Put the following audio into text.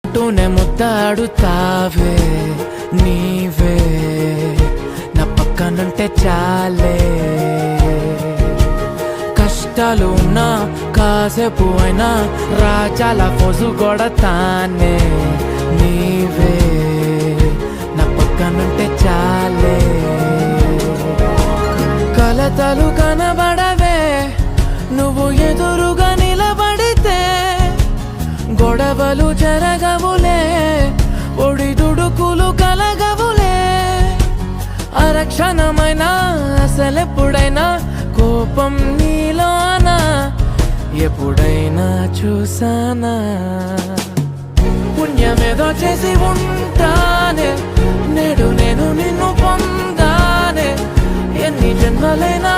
అంటూనే ముద్దాడుతావే నీవే నా పక్కనుంటే చాలే. కష్టాలు ఉన్నా కాసేపు అయినా రాజాల ఫోజు కొడతానే నీవే నా పక్కనుంటే చాలే. కలతలు కనబడవే నువ్వు ఎదురుగా నిలబడితే, గొడవలు జరగవులే ఒడిదుడుకులు కలగవులే. అరక్షణమైన అసలెప్పుడైనా కోపం నీలోనా ఎప్పుడైనా చూసానా? పుణ్యమేదో చేసి ఉంటానే నేడు నేను నిన్ను పొందానే. ఎన్ని జన్మలైనా